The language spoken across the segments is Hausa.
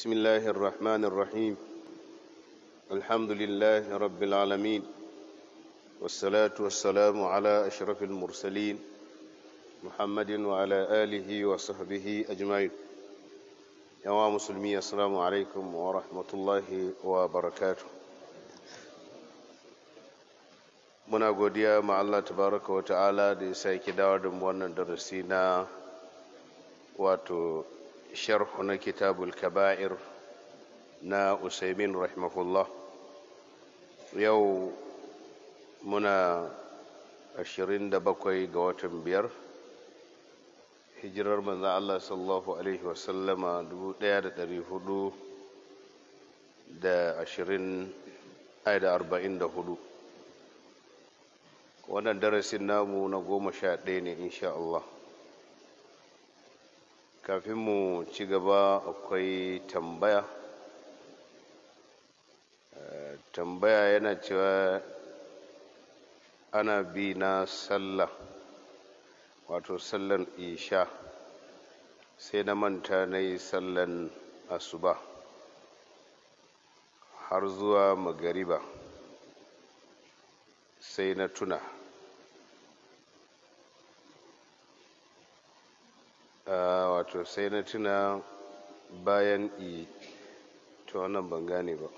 بسم الله الرحمن الرحيم. الحمد لله رب العالمين، والصلاة والسلام على أشرف المرسلين محمد وعلى آله وصحبه أجمعين. يا مسلمي، السلام عليكم ورحمة الله وبركاته. muna godiya ma Allah tabaraka wa ta'ala da ya sake dawo da mu wannan darasi na wato sharhu na kitabul kaba'ir na Usaimin rahimahullah. Yau muna 27 ga watan biyar, hijirar manzon Allah sallallahu alaihi wasallama 1444. Wannan darasin namu na 11 ne insha Allah. Kafin mu ci gaba akwai tambaya yana cewa ana bi na sallah, wato sallan isha, sai na manta na yi sallan asuba har zuwa magariba, sai na tuna wato sai na tuna bayan to wannan ban gane ba.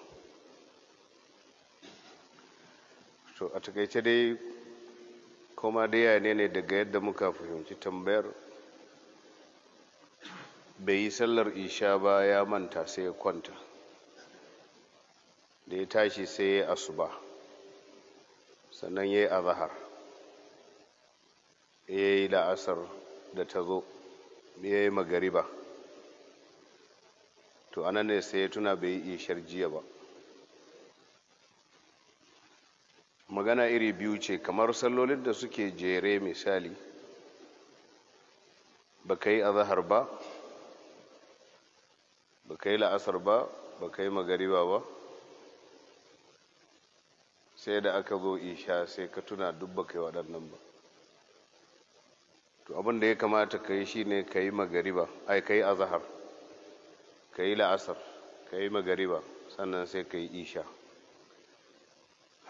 To a takaice dai kuma dai ne daga yadda muka fahimci tambayar, bai yi sallar isha ba, ya manta sai ya kwanta, da ya tashi sai ya asuba, sannan ya yi azahar, ya yi la'asar da ta zo, ya yi magariba. To anan ne sai ya tuna bai yi ishar jiya ba. Magana iri biyu ce, kamar sallolin da suke jere, misali baka yi azahar ba, baka yi la'asar ba, baka yi magariba ba, sai da aka zo isha sai ka tuna duk baka yi waɗannan ba. To abin da ya kamata ka yi shine ka yi magariba, ka yi azahar, ka yi la'asar, ka yi magariba, sannan sai ka yi isha.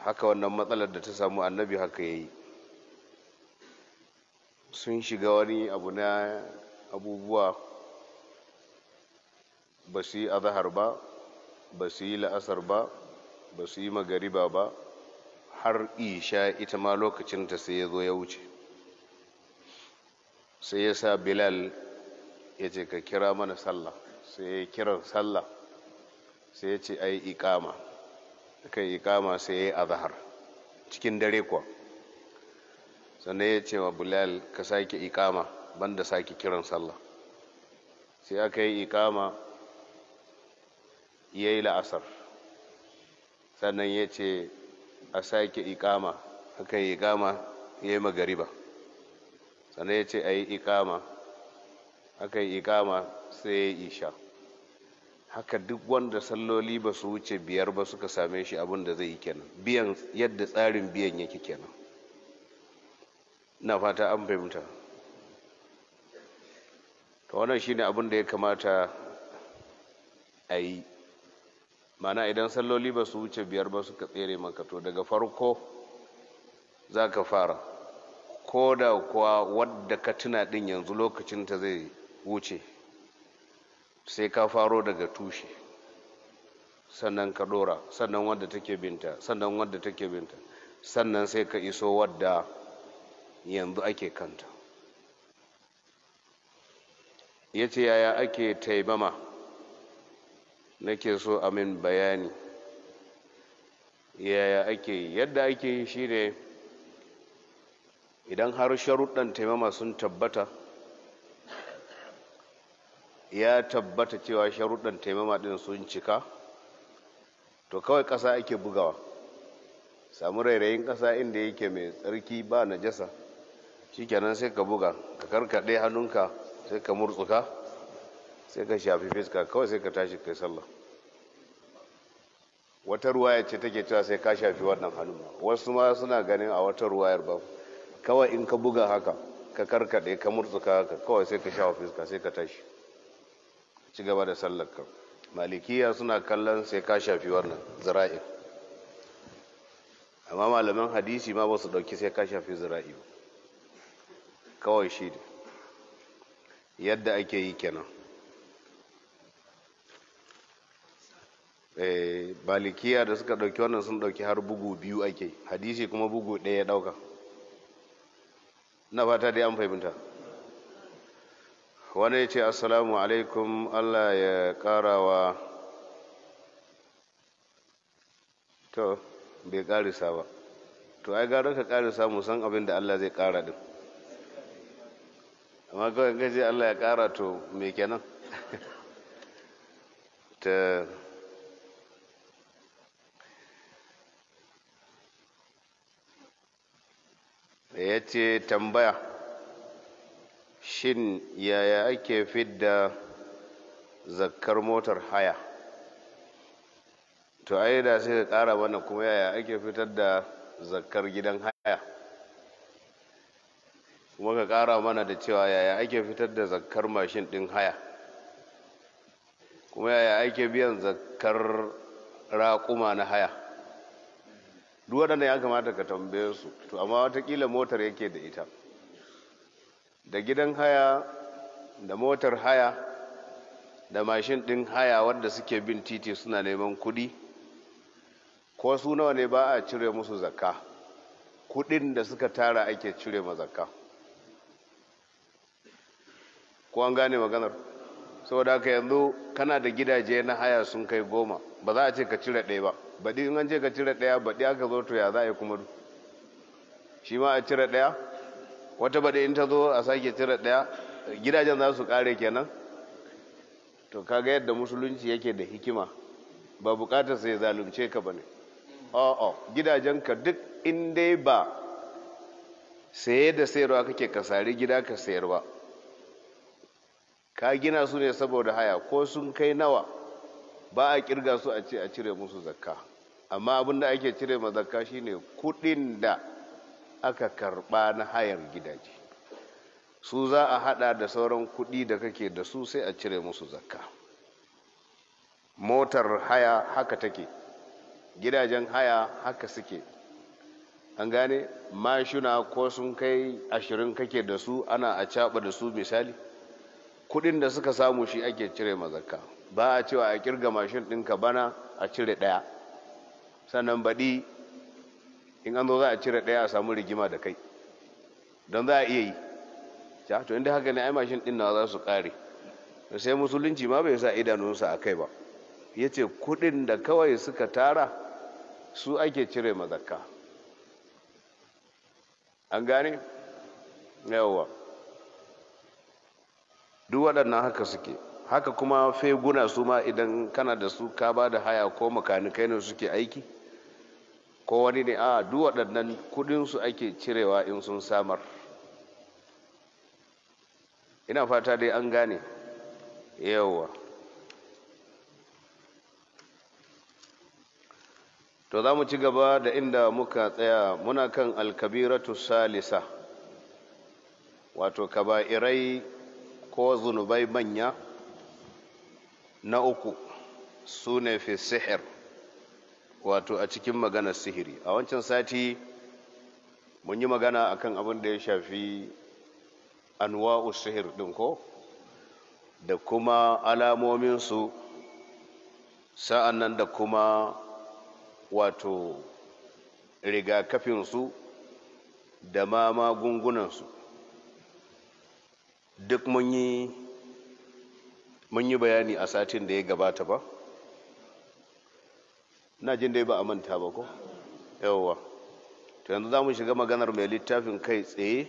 Haka wannan matsalar da ta samu annabi haka ya yi. Sun shiga wani abu na abubuwa, ba su yi azahar ba, ba su yi la'asar ba, ba su yi magariba ba, har isha ita ma lokacinta sai ya zo ya wuce. Sai ya sa Bilal ya ce ka kira mana sallah, sai ya kiran sallah, sai ya ce ai iqama, kai iqama, sai ya yi azhar cikin dare kuwa. Sannan ya ce wa Bilal ka sake iqama, banda sake kiran sallah. sai aka yi iqama, ya yi la'asar, sannan ya ce a sake iqama, aka yi iqama, ya yi magariba, sannan ya ce a yi iqama, aka yi iqama, sai ya yi isha. Haka duk wanda salloli ba su wuce biyar ba suka same shi, abin da zai yi kenan, biyan yadda tsarin biyan yake kenan. na fata an fahimta. To wannan shine abin da ya kamata a yi. Mana idan salloli ba su wuce biyar ba suka tsere maka, to daga farko za ka fara, ko da kuwa wadda ka tuna din yanzu lokacin ta zai wuce, sai ka faro daga tushe, sannan ka dora, sannan wadda take binta, sannan wadda take binta, sannan sai ka iso wadda yanzu ake kanta. Ya ce yaya ake taimama, nake so amin bayani. Yaya ake yi? Yadda ake yi shi ne, idan har sharuɗan taimama sun tabbata, ya tabbata cewa sharuɗan taimama ɗin sun cika, to kawai ƙasa ake bugawa. Samu rairayin ƙasa inda yake mai tsarki ba najasa, shikenan sai ka buga, ka karkaɗe hannunka, sai ka murtsuka, sai ka shafi fiska, kawai sai ka tashi kai sallah. Wata ruwaya ce take cewa sai ka shafi wannan hannun, wasu ma suna ganin a wata ruwayar ba, kawai in ka buga haka, ka karkaɗe, ka murtsuka haka, kawai sai ka shafa fiska, sai ka tashi, ci gaba da sallar ka. malikiya suna kallon sai ka shafi wannan zira'in, amma malaman hadisi ma ba su dauki sai ka shafi zira'i ba, kawai shi yadda ake yi kenan. Malikiya da suka dauki wannan sun dauki har bugu biyu ake, hadisi kuma bugu ɗaya ya dauka. na fata dai an fahimta. Wani ya ce assalamu alaikum, Allah ya karawa, to bai karisa ba, to ai gara ka karisa mu san abin da Allah zai kara din, amma kawai gaji Allah ya kara to me kenan. ta ya ce tambaya, shin yaya ake fidda zakkar motar haya? To ai da sai ka kara mana kuma yaya ake fitar da zakkar gidan haya, kuma ka kara mana da cewa yaya ake fitar da zakkar mashin din haya, kuma yaya ake biyan zakkar raƙuma na haya. Duk waɗanda ya kamata ka tambaye su, to amma watakila motar yake da ita, da gidan haya da motar haya da mashin ɗin haya wadda suke bin titi suna neman kuɗi, ko su nawa ne ba a cire musu zakka, kuɗin da suka tara ake cire ma zakka. Ko an gane maganar? Saboda haka yanzu kana da gidaje na haya sun kai 10, ba za a ce ka cire ɗaya ba, baɗi in an ce ka cire ɗaya, baɗi aka zo to ya za a yi kuma shi ma a cire ɗaya, wata baɗi in ta zo a sake cire ɗaya, gidajen za su ƙare kenan. To kaga yadda musulunci yake da hikima, ba buƙatar sai zalunce ka ba ne. Gidajenka duk in dai ba saye da sayarwa kake ka sari gida ka sayar ba, ka gina su ne saboda haya, ko sun kai nawa ba a kirga su a ce a cire musu zakka. Amma abin da ake cire ma zakka shine kudin da aka karba na hayar gidaje, su za a hada da sauran kudi da kake da su sai a cire musu zakka. Motar haya haka take, gidajen haya haka suke, an gane. Mashina ko sun kai 20 kake da su, ana a caba da su misali, kudin da suka samu shi ake cire ma zakka. Ba a cewa a kirga mashin ɗinka bana a cire ɗaya, sannan baɗi in an zo za a cire ɗaya a samu rigima da kai, don za a iya yi. To inda haka ne ai mashin ɗin nawa za su ƙare, sai musulunci ma bai sa idanunsa a kai ba, ya ce kudin da kawai suka tara su ake cire ma zakka, an gane? Yawwa, duk waɗannan haka suke. Haka kuma feguna su ma idan kana da su ka ba da haya, ko makanikai ne suke aiki, ko wani ne, duk waɗannan kudinsu ake cirewa in sun samar. Ina fata dai an gane. Yawwa, to za mu ci gaba da inda muka tsaya. Muna kan alkabiratu salisa, wato kaba'irai ko zunubai manya na uku, su ne fi sihir, wato a cikin maganar sihiri. A wancan sati mun yi magana akan abin da ya shafi anwa'u sihir din ko, da kuma alamominsu, sa'an nan da kuma wato rigakafinsu da ma magungunansu. Duk mun yi bayani a satin da ya gabata ba, na jin dai ba a manta ba ko? Yawwa, to yanzu za mu shiga maganar mai littafin kai tsaye.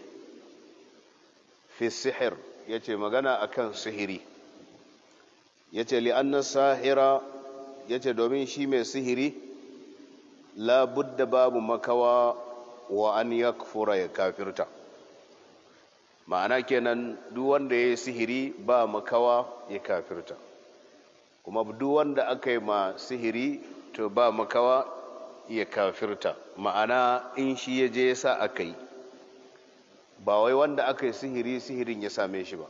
Fi sihir, ya ce magana akan sihiri, ya ce li'annan sahira, ya ce domin shi mai sihiri labudda babu makawa wa an yakfura, ya kafirta. Ma'ana kenan duk wanda ya yi sihiri ba makawa ya kafirta, kuma duk wanda aka yi ma sihiri to ba makawa ya kafirta. Ma'ana in shi ya je ya sa aka yi, ba wai wanda aka yi sihirin ya same shi ba,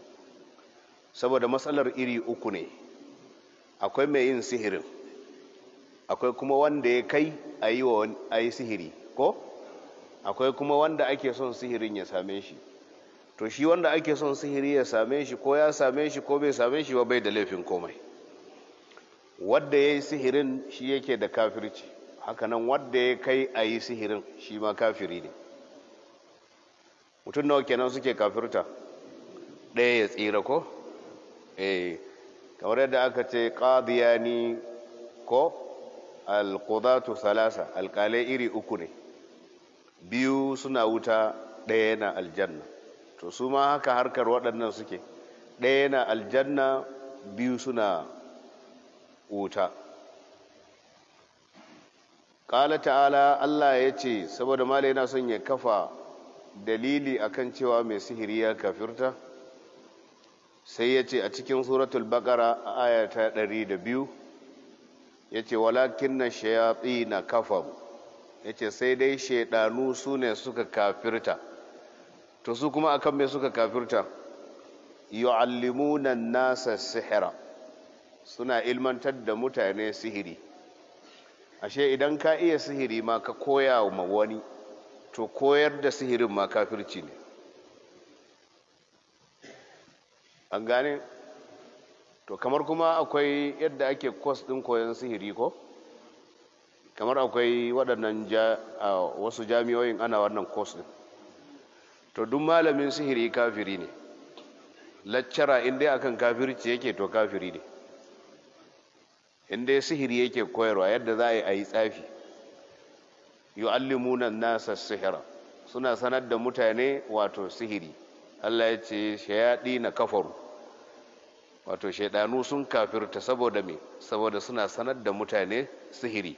saboda matsalar iri uku ne. akwai mai yin sihirin, akwai kuma wanda ya kai a yi sihiri ko akwai kuma wanda ake son sihirin ya same shi. To shi wanda ake son sihiri ya same shi ko ya same shi ko bai same shi ba bai da laifin komai. Wadda ya yi sihirin shi yake da kafirci, hakanan wadda ya kai a yi sihirin shi ma kafiri ne. Mutum nawa kenan suke kafirta? Ɗaya ya tsira ko? Kamar yadda aka ce qadiyani ko alqudatu salasa, alƙalai iri uku ne, biyu suna wuta, ɗaya yana aljanna. To su ma haka harkar waɗannan suke, ɗaya yana aljanna, biyu suna wuta. Ƙala ta'ala, Allah ya ce, saboda mala yana son ya kafa dalili akan cewa mai sihiri ya kafirta, sai ya ce a cikin suratul baqara a aya ta 102, ya ce walakin na shayatsi na kafaru, ya ce sai dai shaidanu su ne suka kafirta. To su kuma akan me suka kafirta? Yu'allimuna nasa sihira, suna ilmantar da mutane sihiri. Ashe idan ka iya sihiri ma ka koya wa wani, to koyar da sihirin ma kafirci ne. An gane? To kamar kuma akwai yadda ake kwas ɗin koyon sihiri ko? Kamar akwai waɗannan wasu jami'oyin ana wannan kwas ɗin. To duk malamin sihiri kafiri ne. Laccara inda akan kafirci yake to kafiri ne. Inda sihiri yake koyarwa yadda za a yi tsafi. Yu'allimuna nasa sihira, suna sanar da mutane wato sihiri. Allah ya ce shayaɗi na kafaru, wato shaidanu sun kafirta saboda me? Saboda suna sanar da mutane sihiri.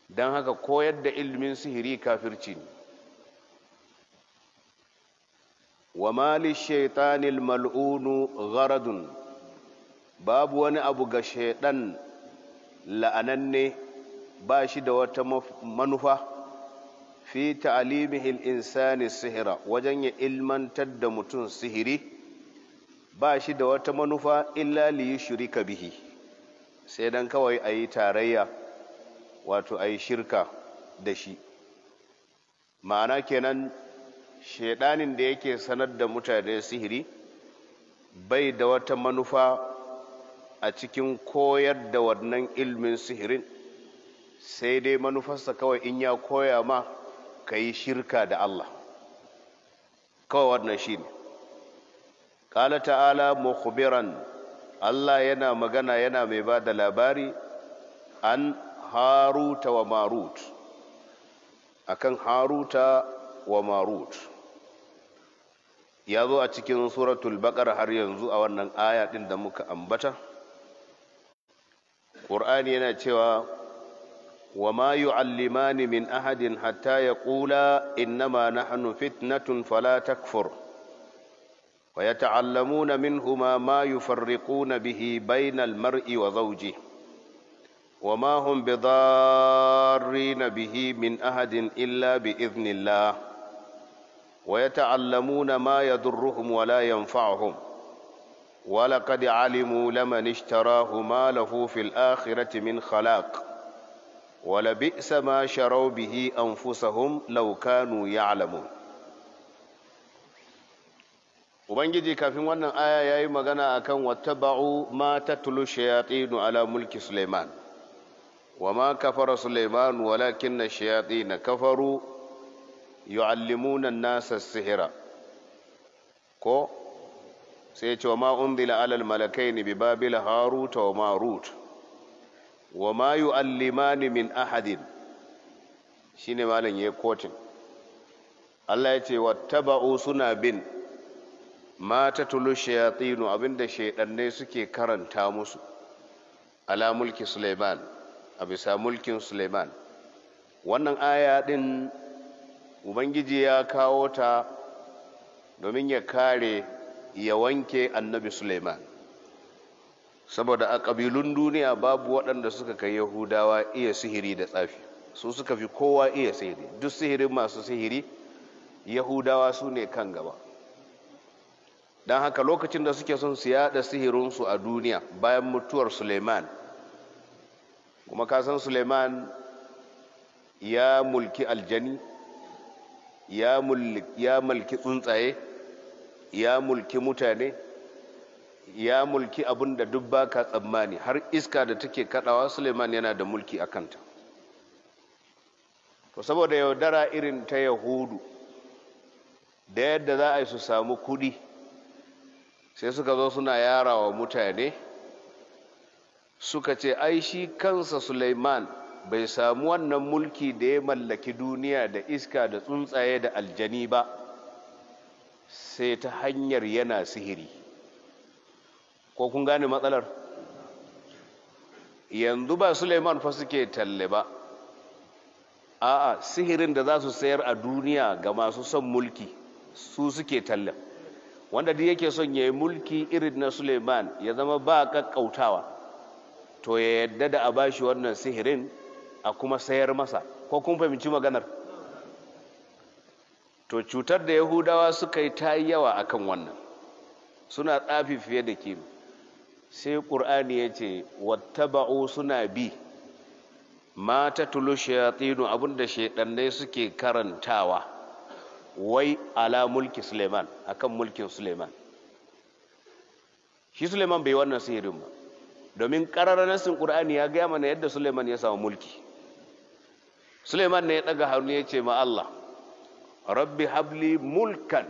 Don haka koyar da ilimin sihiri kafirci ne. Wa mali shaitanil mal'unu gharadun, babu wani abu ga shaidan la'ananne ba shi da wata manufa fi ta'alimihil insani sihira, wajen ya ilmantar da mutum sihiri ba shi da wata manufa illa li yushrika bihi, sai dan kawai ayi tarayya, wato ayi shirka da shi. Ma'ana kenan shedanin da yake sanar da mutane sihiri bai da wata manufa a cikin koyar da wannan ilmin sihirin, sai dai manufarsa kawai in ya koya ma ka yi shirka da Allah, kawai wannan shi ne. Ƙala ta'ala mukhbiran, Allah yana magana yana mai ba da labari an haruta wa marut, akan haruta wa marut. Ya zo a cikin suratul baqara har yanzu a wannan aya ɗin da muka ambata. Ƙur'ani yana cewa wa ma yu'allimani min ahadin hatta yaqula innama nahnu fitnatun fala takfur wa yata'allamuna minhuma ma yufarriquna bihi bainal mar'i wa zawjihi wa ma hum bidarrin bihi min ahadin illa bi idhnillah wa yata'allamuna ma yadurruhum wa la yanfa'uhum wa laqad 'alimu laman ishtarahu ma lahu fil akhirati min khalaq wa la bi'sa ma sharaw bihi anfusahum law kanu ya'lamun. Ubangiji kafin wannan aya yayi magana akan wattaba'u ma tatlu shayatinu ala mulki Sulaiman wa ma kafara Sulaiman walakinna shayatin kafaru yu'allimuna an-nasa as-sihra ko sai ce wa ma unzila ala al-malakaini bi babila harut wa marut wa ma yu'allimani min ahadin, shine malam yayi kotin. Allah ya ce wattaba'u suna bin ma tatlu shayatinu, abinda shaydanne suke karanta musu, ala mulki Sulaiman, a bisa mulkin Sulaiman. Wannan aya din Ubangiji ya kawo ta domin ya kare, ya wanke annabi Sulaiman, saboda a ƙabilun duniya babu waɗanda suka kai Yahudawa iya sihiri da tsafi. Su suka fi kowa iya sihiri. Duk sihirin masu sihiri Yahudawa su ne kan gaba. don haka lokacin da suke son su yada sihirinsu a duniya bayan mutuwar Suleiman, kuma kasan Suleiman ya mulki aljani, ya mulki tsuntsaye, ya mulki mutane, ya mulki abin da duk baka tsammani, har iska da take kadawa Suleiman yana da mulki a kanta. To saboda yaudara irin ta Yahudu da yadda za a yi su samu kudi, sai suka zo suna yara wa mutane, suka ce ai shi kansa Suleiman bai samu wannan mulki da ya mallaki duniya da iska da tsuntsaye da aljani ba sai ta hanyar yana sihiri. Ko kun gane matsalar? Yanzu ba Suleiman fa suke talle ba, a'a sihirin da za su sayar a duniya ga masu son mulki su suke talle. Wanda duk yake son ya yi mulki irin na Suleiman ya zama ba kakkautawa, to ya yadda da a bashi wannan sihirin a kuma sayar masa. Ko kun fahimci maganar? To cutar da Yahudawa suka yi ta yawa akan wannan, suna tsafi fiye da kima. Sai Qur'ani ya ce wattaba'u, suna bi ma tatlu shayatinu, abinda shedannai suke karantawa, wai ala mulki Suleiman, akan mulkin Suleiman. Shi Suleiman bai wannan sihirin ba, domin ƙararren nasin Qur'ani ya gaya mana yadda Suleiman ya samu mulki. Suleiman ne ya daga hannu ya ce ma Allah, rabbi habli mulkan.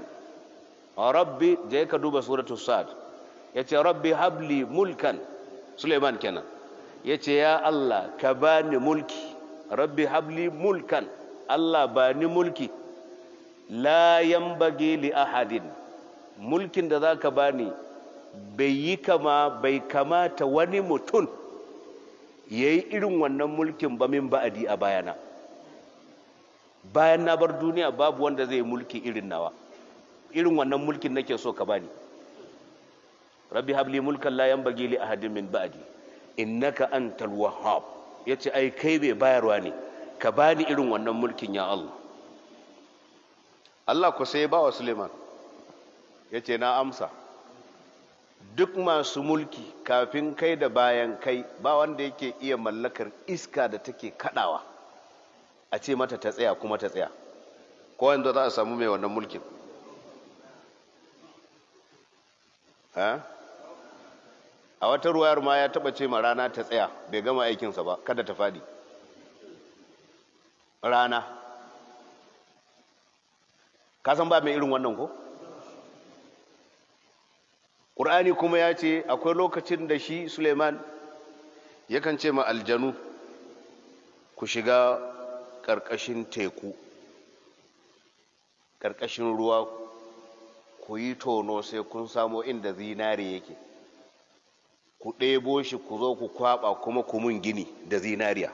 Rabbi, je ka duba suratul Sad, ya ce rabbi habli mulkan. Suleiman kenan ya ce ya Allah ka bani mulki, rabbi habli mulkan, Allah bani mulki la yanbaghi li ahadin, mulkin da zaka bani bai kamata wani mutum yayi irin wannan mulkin ba min ba'adi, a bayana. Bayan na bar duniya babu wanda zai mulki irin nawa, irin wannan mulkin nake so ka bani. rabbi habli mulkan la yanbaghi li ahadin min ba'di innaka antal wahhab. Yace ai kai bai bayarwa ne, ka bani irin wannan mulkin ya Allah. Allah ko sai ba wa Suleiman, yace na amsa. Duk masu mulki kafin kai da bayan kai ba wanda yake iya mallakar iska da take kadawa a ce mata ta tsaya kuma ta tsaya. Ko wanda za a samu mai wannan mulkin? A wata ruwayar ma ya taba ce ma rana ta tsaya, bai gama aikinsa ba, kada ta fadi. Rana, ka san ba mai irin wannan ko? Qur'ani kuma ya ce akwai lokacin da shi Suleiman yakan ce ma aljanu, ku shiga ƙarƙashin teku, ƙarƙashin ruwa, ku yi tono sai kun samo inda zinare yake, ku ɗebo shi ku zo ku kwaɓa kuma ku mun gini da zinariya.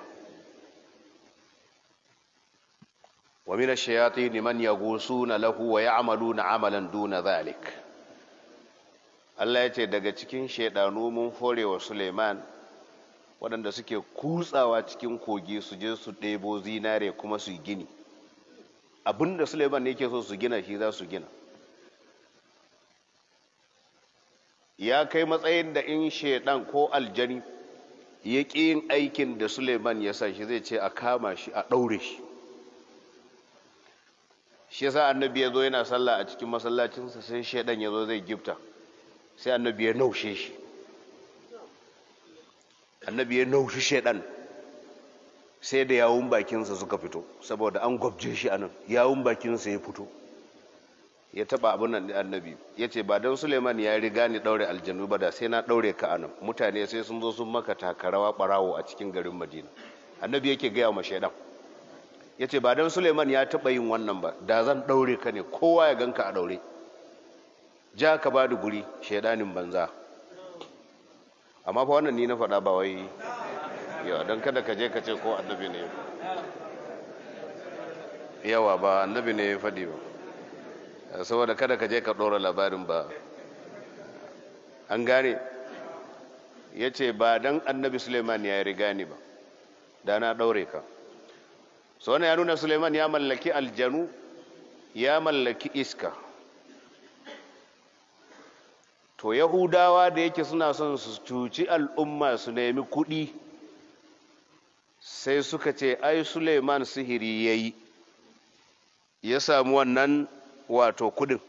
wa mina shayatin man yaghusuna lahu wa ya'maluna amalan duna zalik. Allah ya ce daga cikin shaidanu mun forewa Suleiman waɗanda suke kutsawa cikin kogi su je su ɗebo zinare kuma su gini. Abinda Suleiman yake so su gina shi za su gina. Ya kai matsayin da in shaidan ko aljani ya ƙi yin aikin da Suleiman ya sa shi, zai ce a kama shi a ɗaure shi. Shi yasa annabi ya zo yana sallah a cikin masallacinsa, sai shaidan ya zo zai gifta, sai annabi ya naushe shi. Annabi ya naushi shaidan sai da yawun bakinsa suka fito, saboda an gwabje shi anan, yawun bakinsa ya fito ya taba abin nan. Annabi ya ce ba don Suleiman ya riga ni daure aljanu ba da sai na daure ka anan, mutane sai sun zo sun maka takarawa barawo a cikin garin Madina. Annabi yake gaya ma shaidan, ya ce ba don Suleiman ya taba yin wannan ba da zan daure ka ne, kowa ya ganka a daure. Ja ka ba da guri shaidanin banza. Amma fa wannan ni na faɗa, ba wai yawa don kada ka je ka ce ko annabi ne, yawa ba annabi ne ya faɗi ba, saboda kada ka je ka ɗora labarin ba. An gane? Ya ce ba don annabi Suleiman ya riga ni ba da na ɗaure ka. So wannan ya nuna Suleiman ya mallaki aljanu, ya mallaki iska. to yahudawa da yake suna son su cuci al'umma su nemi kuɗi, sai suka ce ai Suleiman sihiri yayi ya samu wannan wato kudin,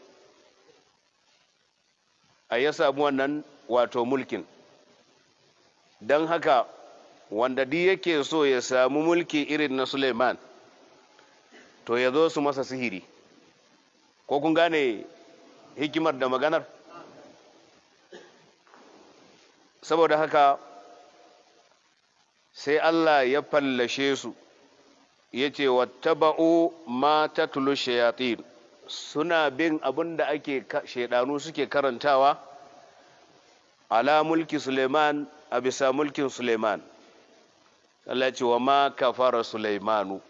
ya samu wannan wato mulkin. don haka wanda duk yake so ya samu mulki irin na Suleiman to ya zo su masa sihiri. Ko kun gane hikimar da maganar? Saboda haka sai Allah ya fallashe su, ya ce wattaba'u ma tatlu shayatin, suna bin abin da ake shaidanu suke karantawa ala mulki Suleiman, a bisa mulkin Suleiman. Allah ce wa ma kafara Suleimanu,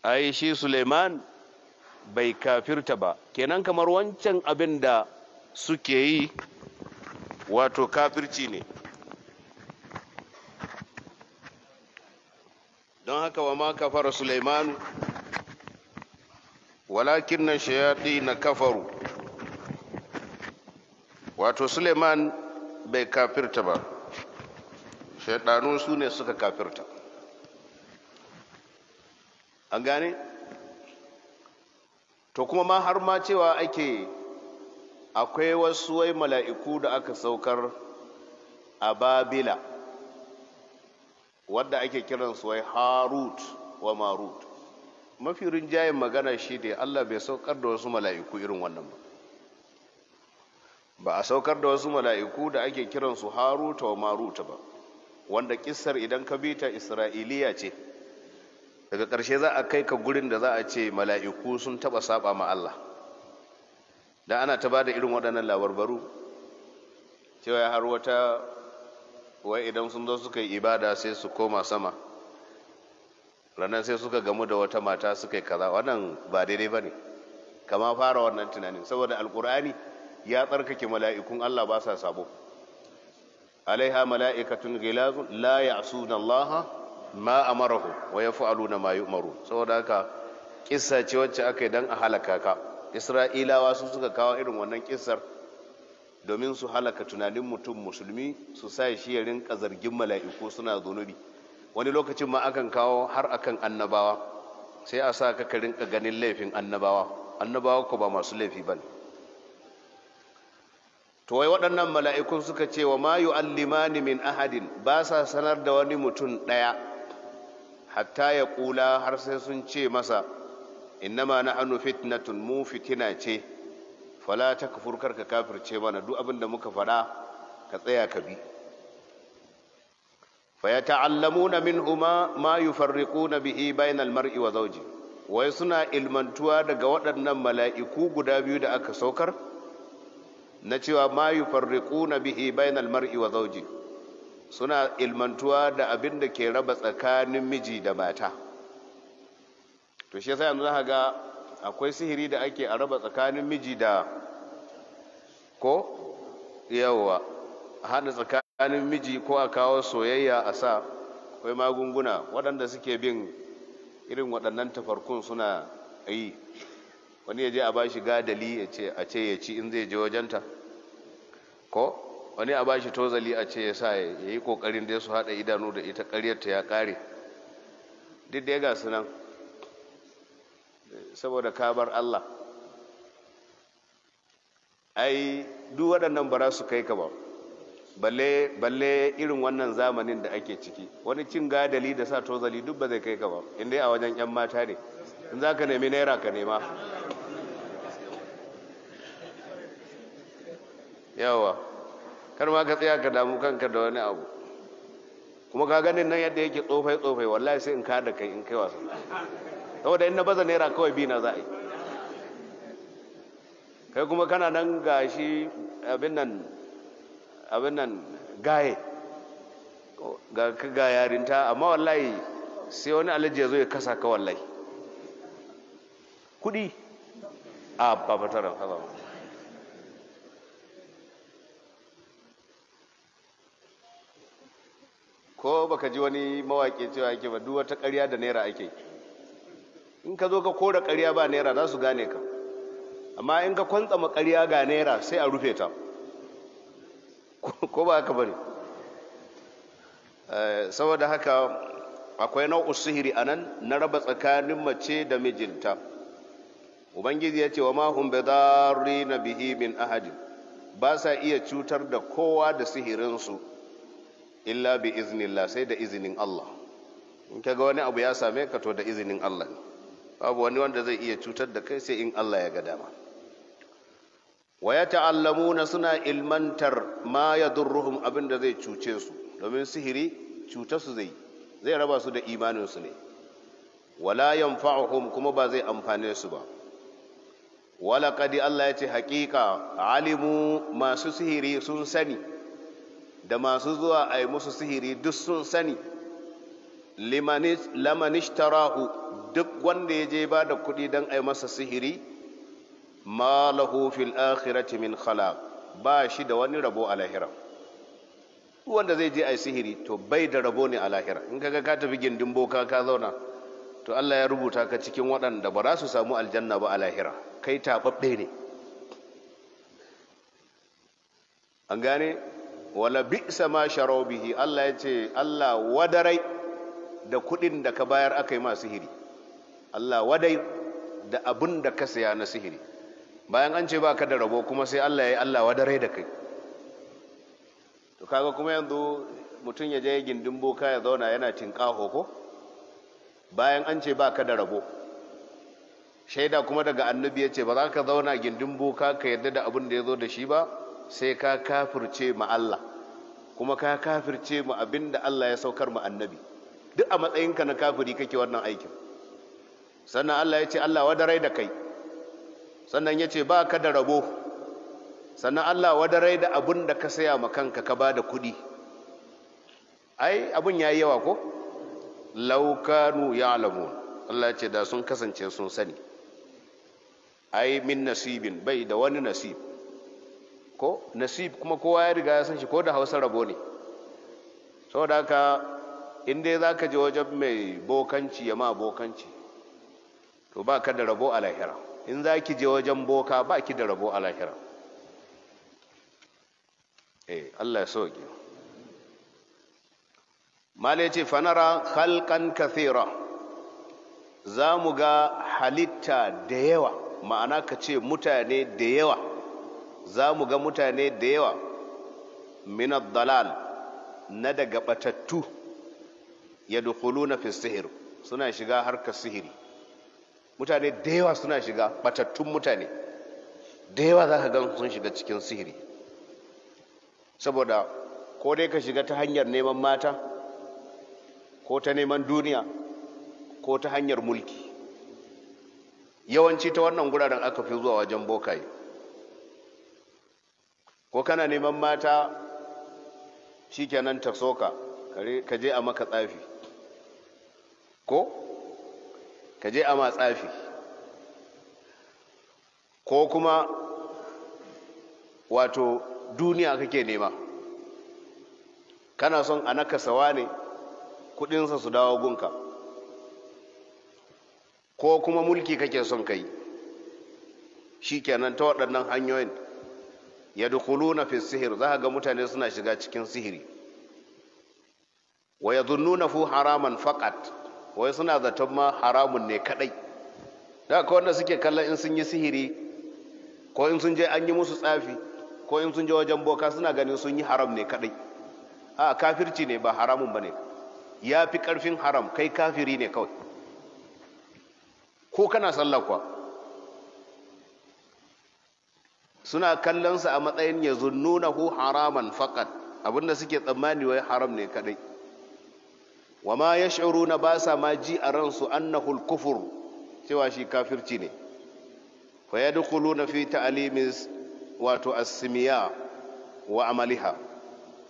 ai shi Suleiman bai kafirta ba. Kenan kamar wancan abin da suke yi wato kafirci ne. don haka wa ma kafara Suleimanu walakin na shayaɗi na kafaru, wato Suleiman bai kafirta ba, shaidanu su ne suka kafirta. an gane? To kuma ma har ma cewa ake akwai wasu wai mala'iku da aka saukar a Babila wadda ake kiransu wai Harut wa Marut. Mafi rinjayen magana shi ne Allah bai saukar da wasu mala'iku irin wannan ba. Ba a saukar da wasu mala'iku da ake kiransu Harut wa Marut ba, wanda kissar idan ka bi ta Isra'iliya ce. Daga ƙarshe za a kai ka gurin da za a ce mala'iku sun taɓa saba ma Allah. Da ana ta ba da irin waɗannan labarbaru cewa har wata wai idan sun zo suka yi ibada sai su koma sama, ranar sai suka gamu da wata mata suka yi kaza. Wannan ba daidai ba ne, kama fara wannan tunanin, saboda alkur'ani ya tsarkake mala'ikun Allah ba sa sabo. alaiha mala'ikatun ghilazun la ya'suna Allah ma amarahu wa yaf'aluna ma yu'maru. Saboda haka kissa ce wacce aka yi dan a halaka ka. Isra'ilawa su suka kawo irin wannan kissar domin su halaka tunanin mutum musulmi, su sa shi ya rinka zargin mala'iku suna zunubi. Wani lokacin ma akan kawo har akan annabawa, sai a sa ka rinka ganin laifin annabawa. Annabawa ko ba masu laifi bane. To wai waɗannan mala'ikun suka ce wa ma yu'allimani min ahadin, ba sa sanar da wani mutum ɗaya, hatta ya ƙula, har sai sun ce masa innama nahnu fitnatun, mu fitina ce, fala takfur, karka kafirce mana, duk abin da muka faɗa ka tsaya ka bi. fa yata'allamuna minhuma ma yufarriquna bihi bainal mar'i wa zawji, wai suna ilmantuwa daga waɗannan mala'iku guda biyu da aka saukar na cewa ma yufarriquna bihi bainal mar'i wa zawji, suna ilmantuwa da abin da ke raba tsakanin miji da mata. To shi yasa yanzu za ga akwai sihiri da ake a raba tsakanin miji da ko yawa, a hada tsakanin miji ko a kawo soyayya a sa. Akwai magunguna waɗanda suke bin irin waɗannan tafarkun suna yi. Wani ya je a bashi gadali a ce ya ci in zai je wajenta, ko wani a bashi tozali a ce ya sa ya yi kokarin da su haɗa idanu da ita, ƙaryarta ya ƙare. Duk da ya ga su nan saboda kabar Allah. Ai duk waɗannan ba za su kai ka ba, balle irin wannan zamanin da ake ciki. Wani cin gadali da sa tozali duk ba zai kai ka ba, inda a wajen 'yan mata ne. In za ka nemi naira ka nema. yawa, kar ma ka tsaya ka damu kanka da wani abu. Kuma ka ganin nan yadda yake tsofai wallahi sai in ka da kai in kai wasa, saboda in na baza naira kawai bi na za a yi. Kai kuma kana nan ga shi abin nan gaye ga yarinta, amma wallahi sai wani alaji ya zo ya kasa ka wallahi kudi a babataran haba. Ko baka ji wani mawaƙi cewa yake ba, duk wata ƙarya da naira ake. In ka zo ka kora ƙarya ba naira za su gane ka, amma in ka kwantsama ƙarya ga naira sai a rufe ta. ko ba haka bane? Saboda haka akwai nau'u sihiri anan na raba tsakanin mace da mijinta. Ubangiji ya ce wa ma hum bidarrina bihi min ahadin, ba sa iya cutar da kowa da sihirinsu illa bi iznillah, sai da izinin Allah. In kaga wani abu ya same ka to da izinin Allah ne. Babu wani wanda zai iya cutar da kai sai in Allah ya ga dama. Wa yata'allamuna, suna ilmantar ma yadurruhum, abinda zai cuce su, domin sihiri cutar su zai raba su da imanin su ne. Wala yanfa'uhum, kuma ba zai amfane su ba. Wala qad, Allah ya ce haƙiƙa, alimu, masu sihiri sun sani, da masu zuwa a yi musu sihiri duk sun sani. Lamanishtarahu, duk wanda ya je ba da kuɗi don a yi masa sihiri, ma lahu fil akhirati min khalaq, ba shi da wani rabo a lahira. Wanda zai je a yi sihiri to bai da rabo ne a lahira. In kaga ka tafi gindin boka ka zauna, to Allah ya rubuta ka cikin waɗanda ba za su samu aljanna ba a lahira, kai taɓaɓɓe ne. An gane? Wala bi'sa ma sharau bihi, Allah ya ce Allah wadarai da kuɗin da ka bayar aka yi ma sihiri. Allah wadai da abin da ka saya na sihiri. Bayan an ce ba ka da rabo, kuma sai Allah ya yi Allah wadarai da kai. To kaga kuma yanzu mutum ya je gindin boka ya zauna yana tinƙaho ko? Bayan an ce ba ka da rabo, shaida kuma daga annabi ya ce ba za ka zauna gindin boka ka yadda da abin da ya zo da shi ba, sai ka kafirce ma Allah, kuma ka kafirce ma abin da Allah ya saukar ma annabi. Duk a matsayinka na kafiri kake wannan aikin. Sannan Allah ya ce Allah wadarai da kai, sannan ya ce ba ka da rabo, sannan Allah wadarai da abin da ka saya ma kanka ka ba da kuɗi. Ai abin ya yi yawa ko? Laukanu ya'lamun, Allah ce da sun kasance sun sani. Ai min nasibin, bai da wani nasib ko? Nasib kuma kowa ya riga ya san shi, ko da Hausa rabo ne. Saboda haka in dai za ka je wajen mai bokanci ya ma bokanci, to ba ka da rabo a lahira. In za ki je wajen boka, ba ki da rabo a lahira. Allah ya sauke. Mala ce fanara khalqan kathira, za mu ga halitta da yawa, ma'ana ka ce mutane da yawa, za mu ga mutane da yawa, minad dalal, na daga batattu, yadkhuluna fi sihir, suna shiga harkar sihiri. Mutane da yawa suna shiga, batattun mutane da yawa za ka gan sun shiga cikin sihiri. Saboda ko dai ka shiga ta hanyar neman mata, ko ta neman duniya, ko ta hanyar mulki. Yawanci ta wannan guraren aka fi zuwa wajen bokaye. Ko kana neman mata, shikenan ta soka, ka je a maka tsafi, ko ka je a ma tsafi, ko kuma wato duniya kake nema, kana son a nakasawa ne kudinsa su dawo gunka, ko kuma mulki kake son kai. Shikenan ta waɗannan hanyoyin yadkhuluna fi sihir, za ga mutane suna shiga cikin sihiri. Wa yadhunnunahu haraman faqat, wai suna zaton ma haramun ne kadai. Da ka wanda suke kallon in sun yi sihiri, ko in sun je an yi musu tsafi, ko in sun je wajen boka, suna ganin sun yi haram ne kadai. A kafirci ne, ba haramun bane. Ya fi karfin haram, kai kafiri ne kawai, ko kana sallah kuwa. Suna kallonsa a matsayin ya zunnunahu haraman faqat, abinda suke tsammani wai haram ne kadai. Wa ma yash'uruna, ba sa ma ji a ransu annahu al-kufr, cewa shi kafirci ne. Fa yadkhuluna fi ta'limis wato as-simiya wa amaliha,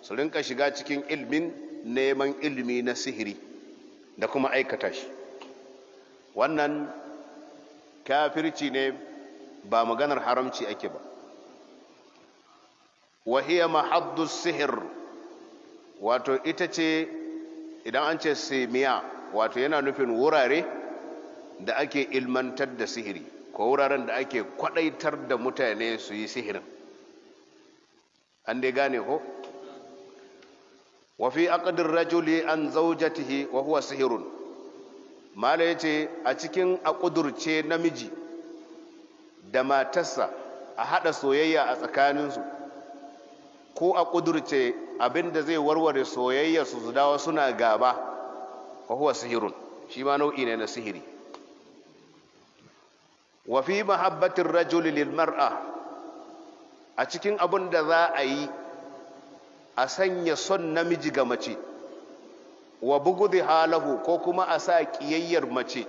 su rinka shiga cikin ilmin neman ilmi na sihiri da kuma aikata shi. Wannan kafirci ne, ba maganar haramci ake ba. Wa hiya mahaddu sihir, wato ita ce, idan an ce simiya, wato yana nufin wurare da ake ilmantar da sihiri, ko wuraren da ake kwadaitar da mutane su yi sihirin. An dai gane ko? wa fi aqdir rajuli an zawjatihi wa huwa sihrun mala yace a cikin aqudurce namiji da matarsa a hada soyayya a tsakaninsu ko a kudurce abinda zai warware soyayya su dawo suna gaba wa huwa sihirun shi ma nau'i ne na sihiri wa fi mahabbatir rajuli lil mar'a a cikin abin da za a yi a sanya son namiji ga mace wa bugudi halahu ko kuma a sa kiyayyar mace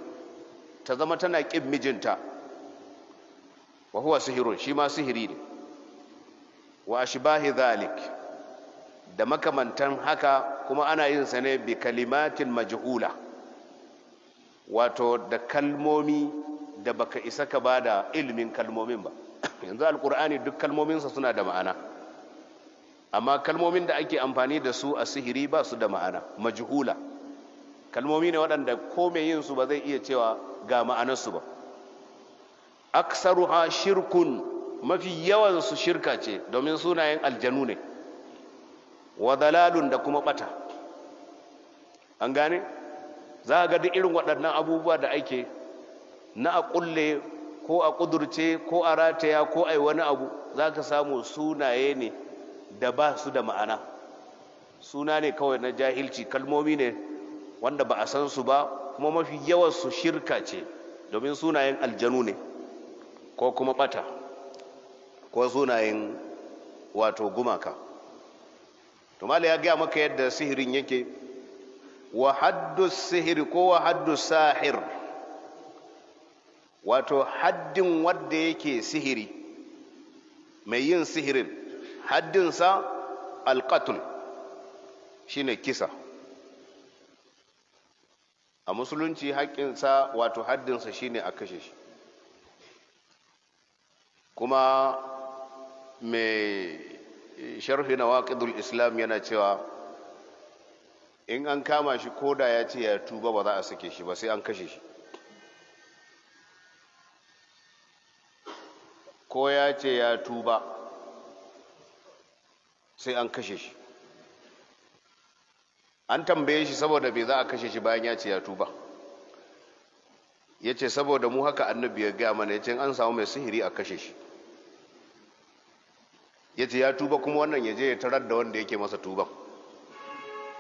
ta zama tana kin mijinta wa huwa sihirun shi ma sihiri ne wa ashbahi dhalik da makamantan haka kuma ana yin sa ne bi kalimatin majhula wato da kalmomi da baka isa ka bada ilimin kalmomin ba yanzu alqur'ani duk kalmominsa suna da ma'ana amma kalmomin da ake amfani da su a sihiri ba su da ma'ana majhula kalmomi ne waɗanda ko mai yin su ba zai iya cewa ga ma'anarsu ba aksaruha shirkun mafi yawan su shirka ce domin sunayen aljanu ne wa dalalun da kuma bata an gane za a ga duk irin waɗannan abubuwa da ake na a kulle ko a kudurce ko a rataya ko a yi wani abu za ka samu sunaye ne da ba su da ma'ana suna ne kawai na jahilci kalmomi ne wanda ba a san su ba kuma mafi yawan su shirka ce domin sunayen aljanu ne ko kuma bata ko sunayen wato gumaka to mala ya gaya maka yadda sihirin yake wa haddu sihiri ko wa haddu sahir wato haddin wanda yake sihiri mai yin sihirin haddinsa alqatl shine kisa a musulunci haƙƙinsa wato haddinsa shine a kashe shi kuma mai sharhi na waƙidul islam yana cewa in an kama shi koda ya ce ya tuba ba za a sake shi ba sai an kashe shi ko ya ce ya tuba sai an kashe shi an tambaye shi saboda bai za a kashe shi bayan ya ce ya tuba ya ce saboda mu haka annabi ya gaya mana ya ce an samu mai sihiri a kashe shi ya ce ya tuba kuma wannan ya je ya tarar da wanda yake masa tuban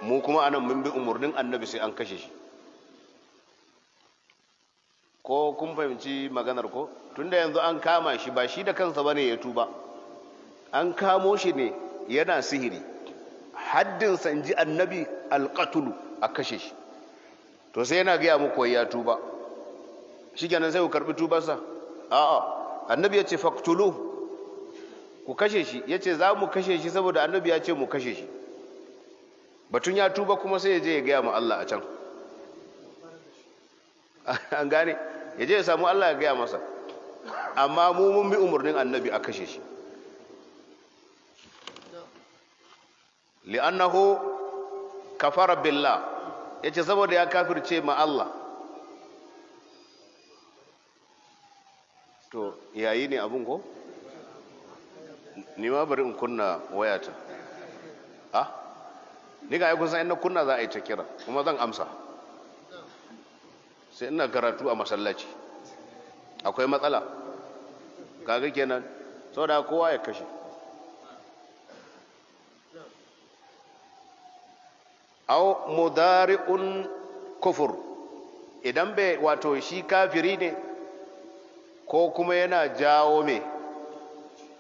mu kuma anan mun bi umarnin annabi sai an kashe shi ko kun fahimci maganar ko tunda yanzu an kama shi ba shi da kansa bane ya tuba an kamo shi ne yana sihiri haddin sanji annabi alqatulu a kashe shi to sai yana gaya muku ya tuba shikenan sai ku karbi tubarsa a'a annabi ya ce faqtulu ku kashe shi ya ce za mu kashe shi saboda annabi ya ce mu kashe shi batun ya tuba kuma sai ya je ya gaya ma Allah a can an gane ya je ya samu Allah ya gaya masa amma mu mun bi umarnin annabi a kashe shi li'annahu kafara billah yace saboda ya kafirce ma Allah to yayi ne abun ko ni ma bari in kunna wayata ni ga kun san in kunna za a yi ta kira kuma zan amsa sai ina karatu a masallaci akwai matsala kaga kenan saboda kowa ya kashe aw mudari'un kufur idan bai wato shi kafiri ne ko kuma yana jawo me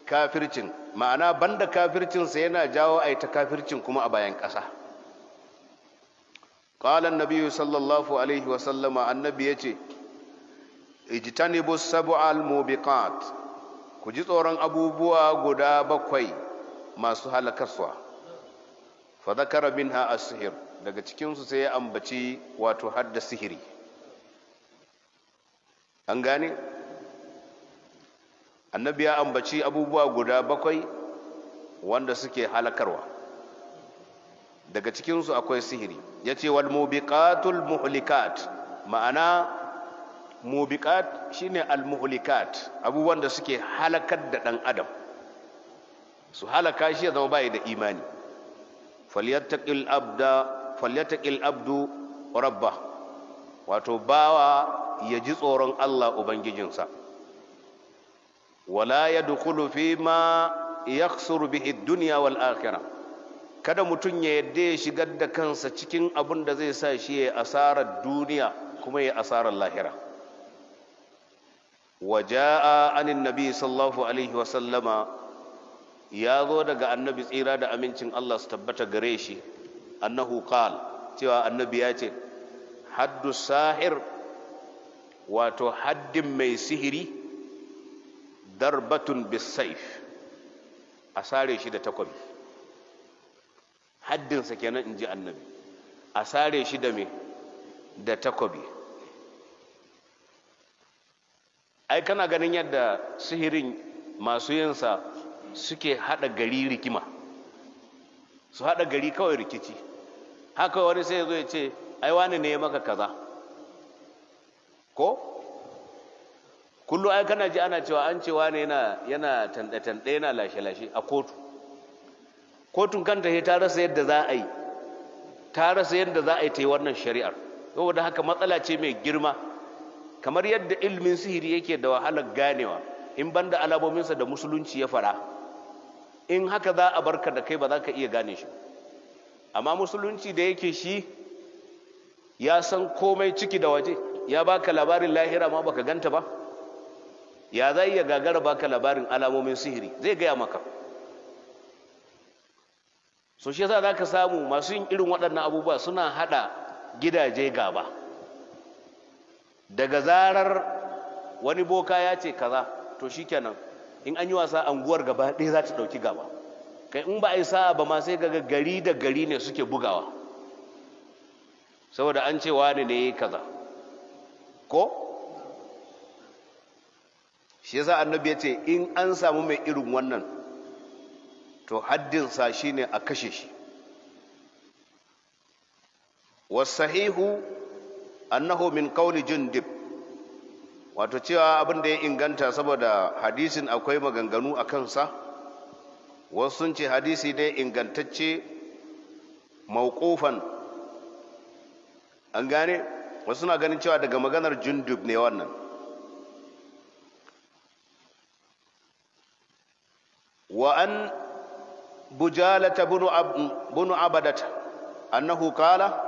kafircin ma'ana banda kafircinsa yana jawo a ta kafircin kuma a bayan ƙasa qala an-nabiy sallallahu alaihi wa sallama annabi yace ijtanibu sab'al mubiqat ku ji tsoron abubuwa guda bakwai masu halakarwa fa zakara minha as-sihr daga cikin su sai ya ambaci wato hadda sihiri an gane annabi ya ambaci abubuwa guda bakwai wanda suke halakarwa daga cikinsu akwai sihiri ya ce wal mubiqatul muhlikat ma'ana mubiqat shine al muhlikat abubuwan da suke halakar da dan adam su halaka shi ya zama bai da imani falyattaqil abdu rabbah, wato bawa ya ji tsoron Allah ubangijinsa. Wala yadkhulu fi ma yakhsuru bihi ad-dunya wal akhirah, kada mutun ya yadda ya shigar da kansa cikin abin da zai sa shi ya asarar duniya kuma ya asarar lahira. Waja'a anin nabi sallallahu alaihi wa sallama, ya zo daga annabi tsira da amincin Allah su tabbata gare shi, annahu qal, cewa annabi ya ce, haddu sahir, wato haddin mai sihiri, darbatun bisayf, a sare shi da takwabi. Haddinsa kenan in ji annabi, a sare shi da me, da takwabi. Ai kana ganin yadda sihirin masu yinsa suke hada gari rikima, su hada gari kawai rikici. Haka wani sai zo ya ce ai wani ne ya maka kaza, ko kullu ai kana ji ana cewa an ce wani yana tande yana lashe a kotun kanta ta rasa yadda za a yi, ta yi wannan shari'ar. Saboda haka matsala ce mai girma, kamar yadda ilmin sihiri yake da wahalar ganewa in banda alamominsa da musulunci ya fara. In haka za a barka da kai ba za ka iya gane shi, amma musulunci da yake shi ya san komai ciki da waje, ya baka labarin lahira ma baka ganta ba, ya zai ya gagara baka labarin alamomin sihiri, zai gaya maka. So shi yasa zaka samu masu yin irin waɗannan abubuwa suna hada gidaje gaba. Daga zarar wani boka ya ce kaza, to shikenan in an yi wasa anguwar gaba ɗaya za ta ɗauki gaba. Kai in ba a yi sa'a ba ma sai ga gari da gari ne suke bugawa, saboda an ce wani ne ya yi kaza, ko shi yasa annabi ya ce in an samu mai irin wannan, to haddinsa shine a kashe shi. Wasahihu annahu min qawli jundub, wato cewa abin da ya inganta, saboda hadisin akwai maganganu a kansa. Wasu sun ce hadisi dai ingantacce mauqufan, an gane, wasu na ganin cewa daga maganar jundub ne wannan. Wa an bujalata bunu abadata annahu qala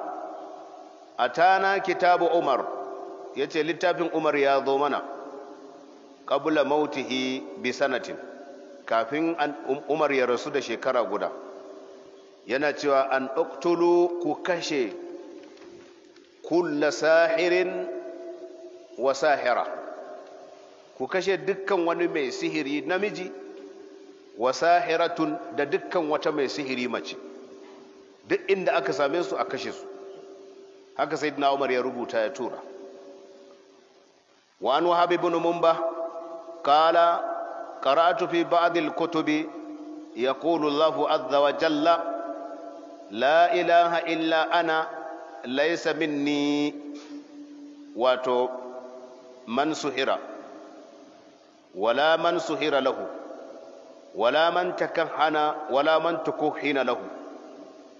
atana kitabu umar, yace littafin umar ya zo mana qabla mautihi bi sanatin, kafin umar ya rasu da shekara guda. Yana cewa an uqtulu, ku kashe kulla sahirin wa sahira, ku kashe dukkan wani mai sihiri namiji, wa sahiratun, da dukkan wata mai sihiri mace, duk inda aka same su a kashe su. Haka sayyidina Umar ya rubuta ya tura. Wa an Wahab ibn Munbah qala qara'tu fi ba'd al-kutubi yaqulu Allahu azza wa jalla la ilaha illa ana laysa minni, wato man suhira wala man suhira lahu wala man takahhana wala man tukuhhina lahu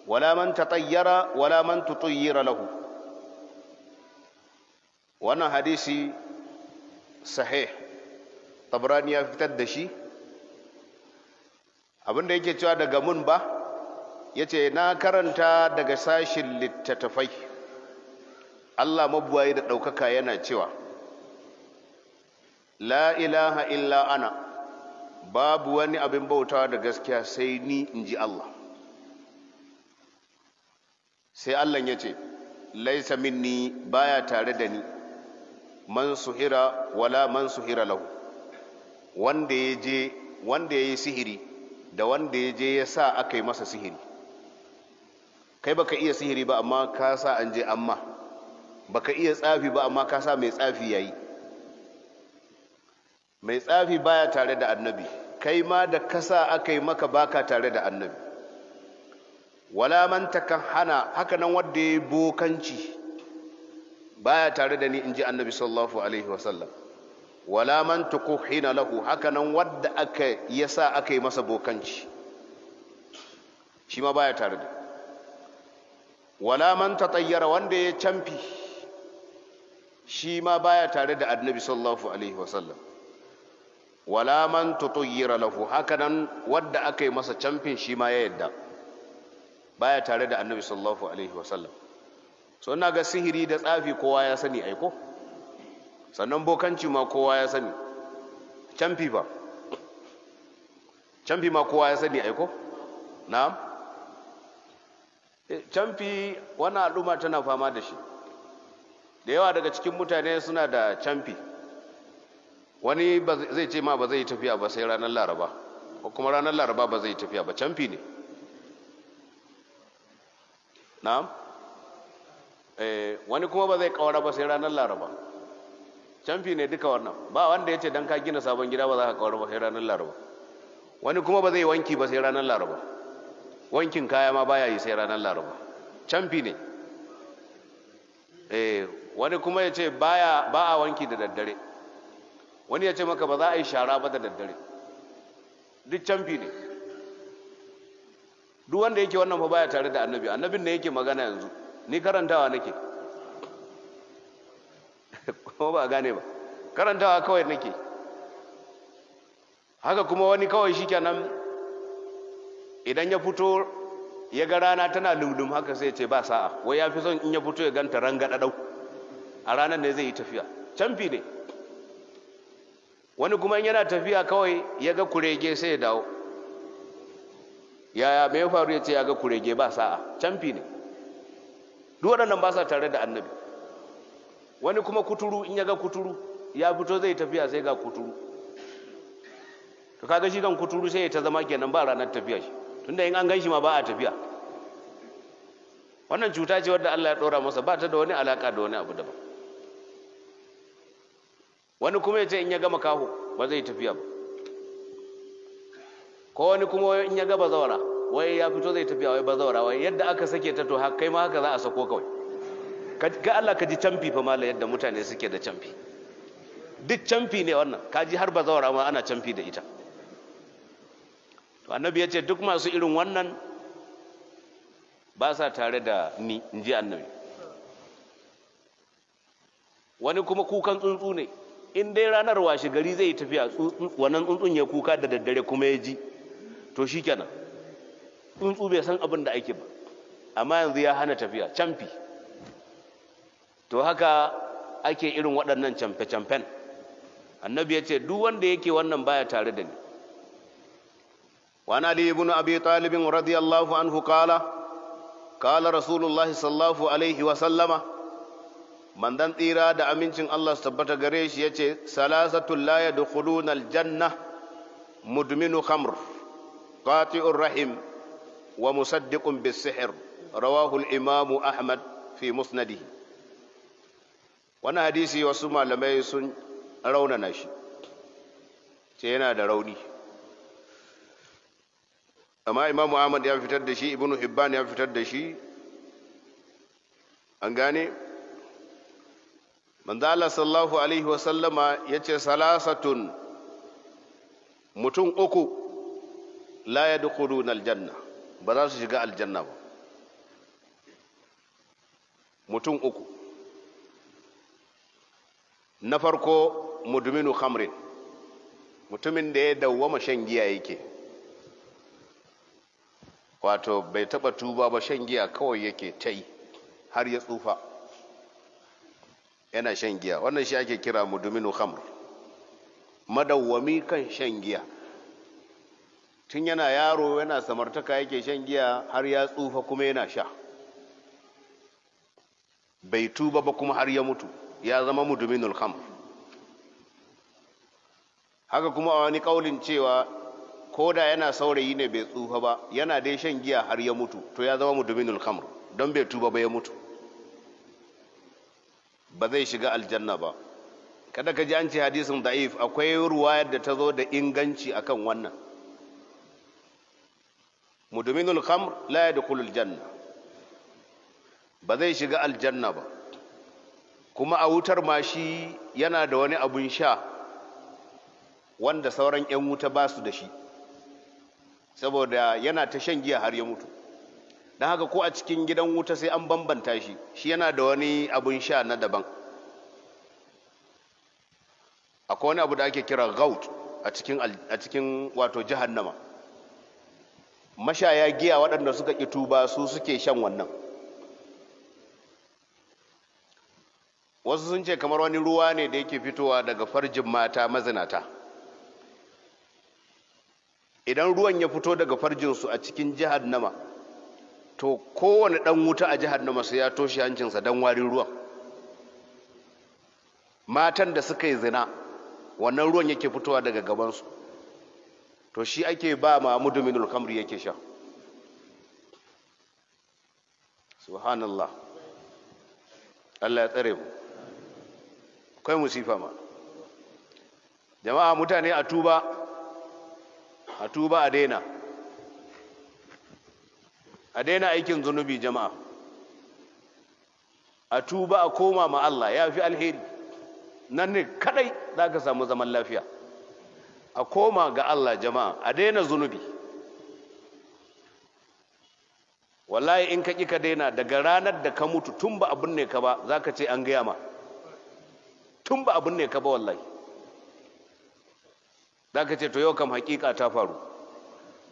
wala man tatayyara wala man tutayyira lahu. Wannan hadisi sahih, Tabrani ya fitar da shi. Abinda yake cewa daga mun ba, yace na karanta daga sashin littattafai, Allah mabuwayi da ɗaukaka yana cewa la ilaha illa ana, babu wani abin bautawa da gaskiya sai ni, in ji Allah. Sai Allah ya ce laisa minni, baya tare da ni, man suhira wala man suhira lahu, wanda ya yi sihiri da wanda ya je ya sa aka yi masa sihiri. Kai baka iya sihiri ba amma ka sa an je amma, baka iya tsafi ba amma ka sa mai tsafi yayi. Mai tsafi baya tare da annabi, kai ma da kasa aka yi maka baka tare da annabi. Wala man takahhana, haka nan wanda ya bokanci baya tare da ni, inji annabi sallallahu alaihi wasallam. Wala man tukuhhina lahu, haka nan wanda aka yasa aka yi masa bokanci shi ma baya tare da. wala man tatayyara wanda ya camfi shi ma baya tare da annabi sallallahu alaihi wasallam wala man tutayyira lahu hakanan wanda aka yi masa camfin shi ma ya yadda baya tare da annabi sallallahu alaihi wasallam. So ina ga sihiri da tsafi kowa ya sani aiko, sannan bokanci ma kowa ya sani, camfi ba camfi ma kowa ya sani aiko. Na'am, camfi wannan al'umma tana fama da shi da yawa. Daga cikin mutane suna da camfi. Wani zai ce ma ba zai tafiya ba sai ranar laraba, ko kuma ranar laraba ba zai tafiya ba, camfi ne. Na'am, wani kuma ba zai kawara ba sai ranar laraba, camfi ne duka wannan. Ba wanda ya ce don ka gina sabon gida ba za ka kawara ba sai ranar laraba. Wani kuma ba zai wanki ba sai ranar laraba, wankin kaya ma baya yi sai ranar laraba, camfi ne. Wani kuma ya ce ba a wanki da daddare, wani ya ce maka ba za a yi shara ba da daddare, duk camfi ne. Duk wanda yake wannan fa baya tare da annabi. Annabin ne yake magana yanzu, ni karantawa nake kuma ba gane ba, karantawa kawai nake. Haka kuma wani kawai shikenan idan ya fito ya ga rana tana lumlum haka sai ya ce ba sa'a, wai ya fi son in ya fito ya ganta rangadadau a ranar ne zai yi tafiya, camfi ne. Wani kuma in yana tafiya kawai ya ga kurege sai ya dawo, yaya mai faru ya ce ya ga kurege ba sa'a, camfi ne. Duk waɗannan ba sa tare da annabi. Wani kuma kuturu, in ya ga kuturu ya fito zai tafiya sai ga kuturu, to kaga shi kan kuturu sai ya ta zama kenan ba ranar tafiya shi, tunda in an gan shi ma ba a tafiya. Wannan cuta ce wadda Allah ya ɗora masa, ba ta da wani alaka da wani abu daban. Wani kuma ya ce in ya gama kaho ba zai tafiya ba, ko wani kuma in ya ga bazawara wai ya fito zai tafiya, wai bazawara wai yadda aka sake ta to kai ma haka za a sako kawai. Ka Allah ka ji camfi fa mala, yadda mutane suke da camfi, duk camfi ne wannan. Ka ji har bazawara ma ana camfi da ita. To annabi ya ce duk masu irin wannan ba sa tare da ni, in ji annabi. Wani kuma kukan tsuntsu ne, in dai ranar washe gari zai tafiya, wannan tsuntsun ya kuka da daddare kuma ya ji, to shi kenan tsuntsu bai san abin da ake ba, amma yanzu ya hana tafiya, camfi. To haka ake irin waɗannan camfe-camfen. Annabi ya ce duk wanda yake wannan baya tare da ni. وعن علي بن أبي طالب رضي الله عنه قال رسول الله صلى الله عليه وسلم من دان تيرا da amincin Allah su tabbata gare shi yace salasatul la yadkhuluna aljanna mudminu khamr qati'ur rahim wa musaddiqun bis-sihr rawahu al-imam Ahmad fi musnadihi. Wannan hadisi wasu malamai sun raunana shi, ce yana da rauni, amma Imam Ahmad ya fitar da shi, Ibn Hibban ya fitar da shi. An gane? Manzo Allah sallallahu alaihi wasallama yace salasatun, mutum uku la yadkhuluna aljanna, ba za su shiga aljanna ba. Mutum uku. Na farko mudminu khamrin, mutumin da ya dawwama shan giya yake, wato bai taba tuba ba, shan giya kawai yake ta yi har ya tsufa yana shan giya. Wannan shi ake kira mudminu khamr, madawwami kan shan giya. Tun yana yaro yana samartaka yake shan giya har ya tsufa kuma yana sha, bai tuba ba kuma har ya mutu, ya zama mudminul khamr. Haka kuma a wani kaulin cewa ko da yana saurayi ne bai tsufa ba, yana dai shan giya har ya mutu, to ya zama mudminul khamr, don bai tuba ba ya mutu, ba zai shiga aljanna ba. Kada ka ji an ce hadisin da'if, akwai ruwayar da ta zo da inganci akan wannan. Mudminul khamr la yadkhulul janna, ba zai shiga aljanna ba. Kuma a wutar ma shi yana da wani abun sha wanda sauran 'yan wuta ba su da shi, saboda yana ta shan giya har ya mutu. dan haka ko a cikin gidan wuta sai an bambanta shi yana da wani abun sha na daban. Akwai wani abu da ake kira gaut a cikin wato jahannama. Mashaya giya waɗanda suka ƙi tuba su suke shan wannan. Wasu sun ce kamar wani ruwa ne da yake fitowa daga farjin mata mazinata. Idan ruwan ya fito daga farjinsu a cikin jahannama, to kowane ɗan wuta a jahannama sai ya toshe hancinsa don warin ruwan. Matan da suka yi zina, wannan ruwan yake fitowa daga gabansu, to shi ake ba ma muduminul khamri yake sha. Subhanallah, Allah ya tsare mu. Akwai musifa ma jama'a. Mutane a tuba a daina aikin zunubi jama'a. A tuba a koma ma Allah ya fi alheri. Nan ne kadai za ka samu zaman lafiya. A koma ga Allah jama'a, a daina zunubi. Wallahi in ka ƙi ka daina, daga ranar da ka mutu tun ba abin ne ka ba za ka ce an gaya ma, tun ba abin ne ka ba wallahi. Za ka ce to yau kam hakika ta faru,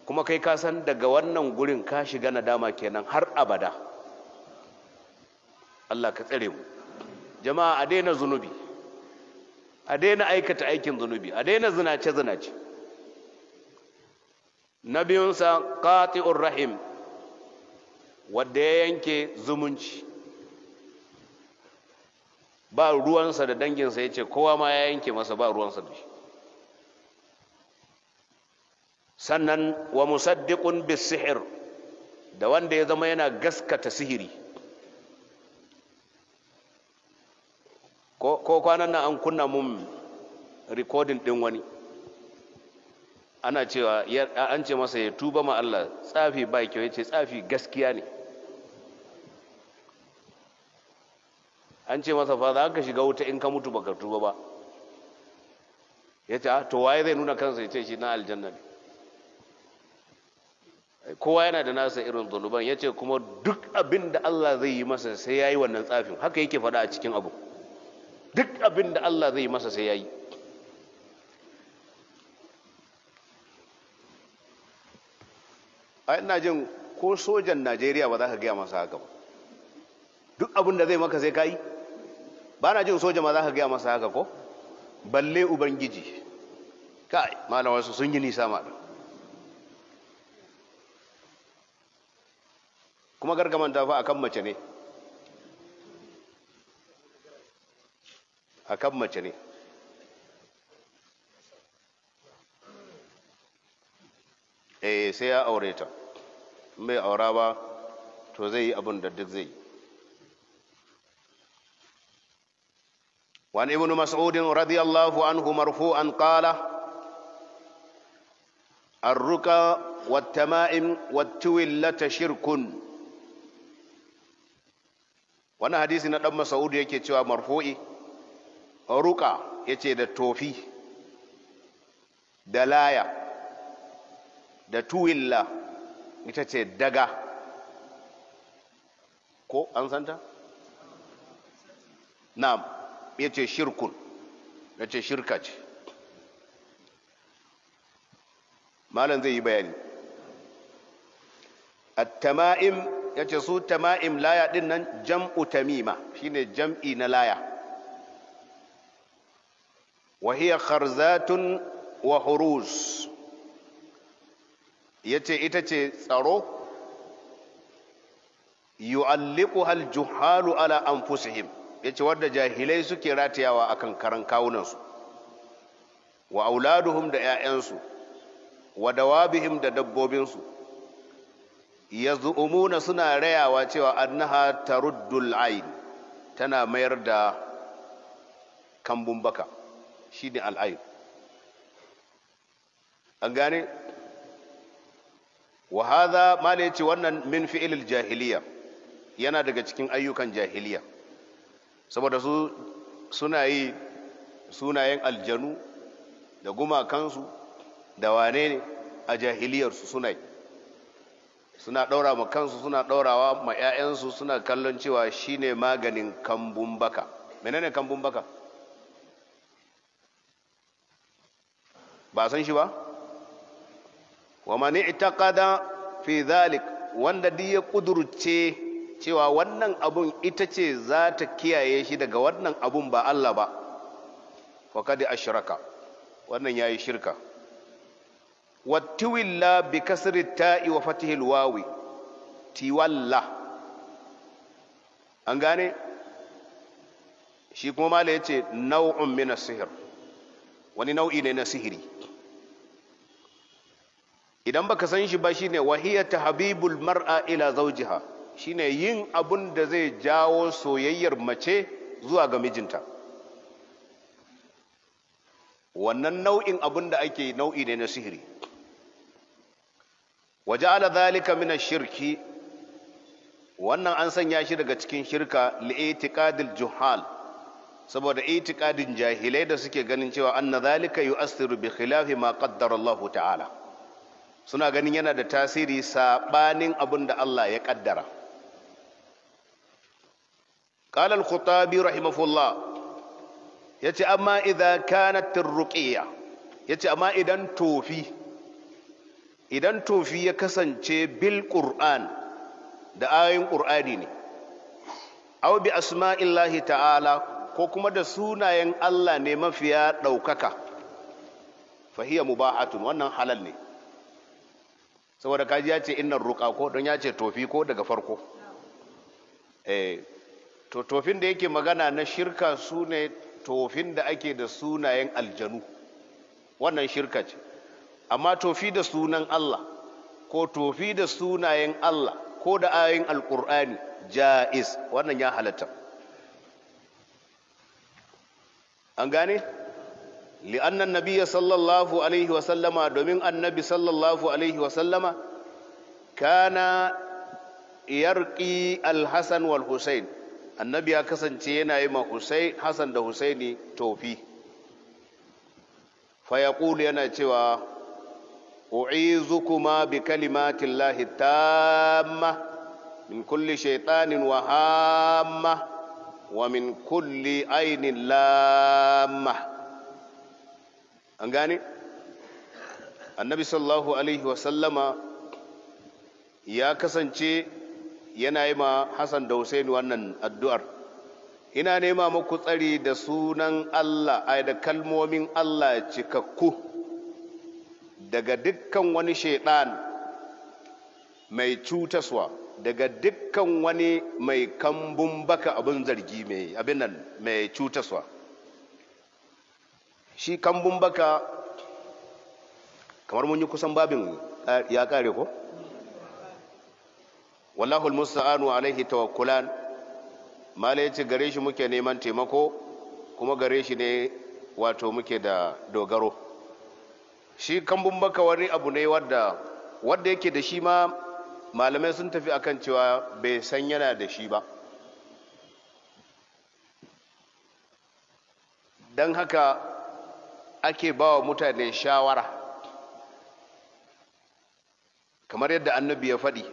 kuma kai ka san daga wannan gurin ka shiga nadama kenan har abada. Allah ka tsare mu jama'a. A daina zunubi, a daina aikata aikin zunubi, a daina zinace. Na biyunsa qati'ur rahim, wadda ya yanke zumunci. Ba ruwansa da danginsa, ya ce kowa ma ya yanke masa, ba ruwansa da shi. Sannan wa musaddiqun bis sihir, da wanda ya zama yana gaskata sihiri. Ko kwanan nan an kunna mun recording din wani, ana cewa an ce masa ya tuba ma Allah, tsafi ba kyau. Ya ce tsafi gaskiya ne. An ce masa fa za ka shiga wuta in ka mutu baka tuba ba. Ya ce to waye zai nuna kansa ya ce shi na aljanna ne? Kowa yana da nasa irin zunuban. Ya ce kuma duk abin da Allah zai yi masa sai ya yi wannan tsafin. Haka yake faɗa a cikin abu. Duk abin da Allah zai yi masa sai ya yi. Ina jin ko sojan Najeriya ba za ka gaya masa haka ba. Duk abin da zai maka sai ka yi. Ba na jin soja ma za ka gaya masa haka ko? Balle Ubangiji. Kai, malawarsu sun yi nisa ma. Kuma gargamanta fa akan mace ne. Akan mace ne. Sai ya aure ta. Mai aura ba to zai yi abin da duk zai yi. وعن ابن مسعود رضي الله عنه مرفوعا قال: الرقى والتمائم والتولة شرك. wannan hadisi na dan Mas'ud yake cewa marfu'i, ruqa yace da tofi, da laya, da tuwilla ita ce daga, ko an santa? Na'am, yace shirkun, yace shirka ce. malam zai yi bayani. At-tama'im yace su tama'im laya din nan jam'u tamima, shine jam'i na laya. Wa hiya kharzatun wa huruz, yace ita ce tsaro, yu'alliquha al-juhalu ala anfusihim, yace wanda jahilai suke ratayawa akan karan kawunansu, wa auladuhum da 'ya'yansu, wa dawabihim da dabbobinsu, yaz'umuna suna rayawa cewa annaha taruddul ayn, tana mayar da kambun baka, shine al-ayn. An gane? Wa hadha ma yace wannan min fi'ilil jahiliya, yana daga cikin ayyukan jahiliya, saboda su suna yi sunayen aljanu da gumakansu da wane ne a jahiliyarsu suna yi. suna ɗaura ma kansu, suna ɗaurawa ma 'ya'yansu, suna kallon cewa shine maganin kambun baka. Menene kambun baka? ba san shi ba? wa man i'taqada fi dhalik, wanda duk ya kudurce cewa wannan abun ita ce za ta kiyaye shi daga wannan abun ba Allah ba, faqad ashraka, wannan yayi shirka. wattiwilla bi kasri ta'i wa fathi alwawi, tiwalla, an gane shi kuma mala yace nau'un min as-sihr, wani nau'i ne na sihiri. idan baka san shi ba shine wahiya tahbibul mar'a ila zawjiha, shine yin abun da zai jawo soyayyar mace zuwa ga mijinta. wannan nau'in abun da ake nau'i ne na sihiri. waja'ala dhalika min ash-shirki, wannan an sanya shi daga cikin shirka li'itiqadil juhal, saboda itiqadin jahilai da suke ganin cewa anna dhalika yu'assiru bi khilafi ma qaddara Allah ta'ala, suna ganin yana da tasiri sabanin abin da Allah ya kaddara. qala al-khutabi rahimahullah, yace amma idza kanat ar-ruqiyya, yace amma idan tofi ya kasance bil qur'an, da ayoyin qur'ani ne, aw bi asma'illahi ta'ala, ko kuma da sunayen Allah ne mafiya daukaka, fa hiya mubahatun, wannan halal ne. saboda kaji ya ce innar ruqa ko don ya ce tofi ko daga farko. To tofin da yake magana na shirka su ne tofin da ake da sunayen aljanu, wannan shirka ce. amma tofi da sunan Allah ko tofi da sunayen Allah ko da ayoyin alkur'ani ja'iz, wannan ya halatta. an gane li'anna nabiyya sallallahu alaihi wa sallama, domin annabi sallallahu alaihi wa sallama kana yarqi al-hasan wal husayn, annabi ya kasance yana yi ma hasan da husaini tofi. fa yaqulu, yana cewa u'izukuma bi kalimatillahi tamma min kulli shaytanin wa hamma wa min kulli ainin lamma. an gane annabi sallallahu alaihi wasallama ya kasance yana yi ma Hassan da Hussein wannan addu'ar, ina nema muku tsari da sunan Allah, ai da kalmomin Allah cikakku daga dukkan wani shaidan mai cutaswa, daga dukkan wani mai kambun baka abin zargi, mai abin nan mai cutaswa. shi kambun baka kamar mun yi kusan babin ya kare ko? wallahul musta'anu alaihi tawakkulan, mala yace gare shi muke neman taimako, kuma gare shi ne wato muke da dogaro. shi kambun baka wani abu ne wadda yake da shi ma malamai sun tafi akan cewa bai san yana da shi ba. don haka ake ba wa mutane shawara, kamar yadda annabi ya faɗi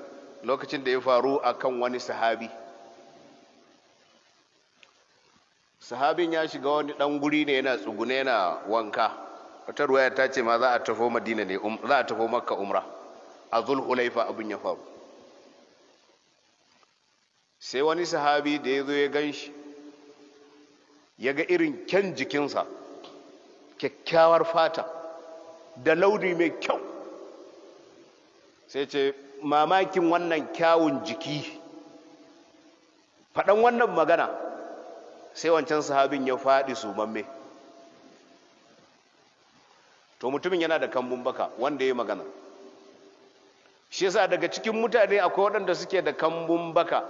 lokacin da ya faru akan wani sahabin ya shiga wani ɗan guri ne, yana tsugune yana wanka. wata ruwaya ta ce ma za a tafo madina ne, za a tafo makka umra, a zulhulaifa abin ya faru. sai wani sahabi da ya zo ya gan shi, ya ga irin kyan jikinsa, kyakkyawar fata da launi mai kyau, sai ce mamakin wannan kyawun jiki. faɗan wannan magana sai wancan sahabin ya faɗi sumamme. to mutumin yana da kambun baka wanda ya magana. shi yasa daga cikin mutane akwai waɗanda suke da kambun baka,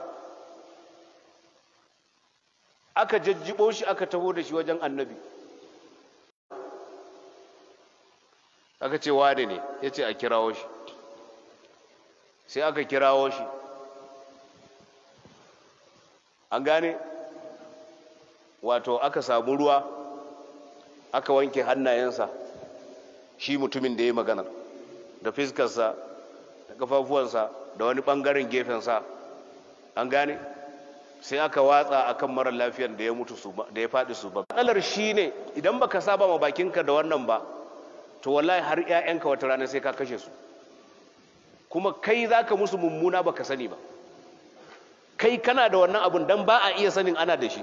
aka jajjibo shi aka taho da shi wajen annabi, aka ce wane ne, ya ce a kirawo shi. sai aka kirawo shi, an gane wato aka samu ruwa aka wanke hannayensa, shi mutumin da ya magana da fiskarsa da kafafuwansa da wani bangaren gefensa, an gane, sai aka watsa akan mara lafiyar da ya mutu su da ya faɗi su ba. Matsalar shine idan baka saba ma bakinka da wannan ba, to wallahi har ƴaƴanka wata rana sai ka kashe su, kuma kai zaka musu mummuna baka sani ba. Kai kana da wannan abun dan ba a iya sanin ana da shi.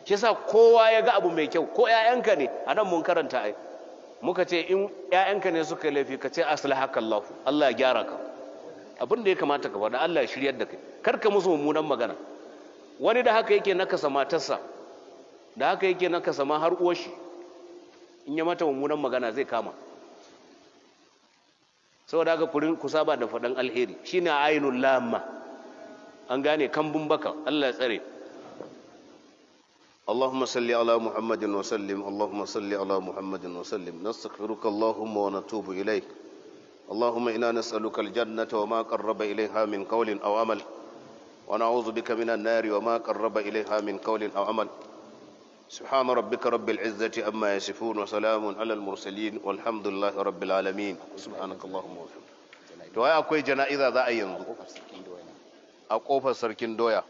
Shi yasa kowa ya ga abu mai kyau, ko ƴaƴanka ne, anan mun karanta ai muka ce in ƴaƴanka ne suka laifi ka ce aslahakallahu, Allah ya gyara ka. Abin da ya kamata ka faɗa, Allah ya shiryar da kai, kar ka musu mummunan magana. Wani da haka yake nakasa matarsa, da haka yake nakasa ma har uwar shi, in ya mata mummunan magana zai kama. Saboda haka ku saba da faɗan alheri, shine ainul lamma, an gane, kambun baka. Allah ya tsare. اللهم صل على محمد وسلم. اللهم صل على محمد وسلم. نستغفرك اللهم ونتوب إليك. اللهم إنا نسألك الجنة وما قرب إليها من قول أو عمل، ونعوذ بك من النار وما قرب إليها من قول أو عمل. سبحان ربك رب العزة عما يصفون وسلام على المرسلين والحمد لله رب العالمين. سبحانك اللهم وبحمدك. to ai akwai jana'iza za a yanzu a kofar sarkin doya.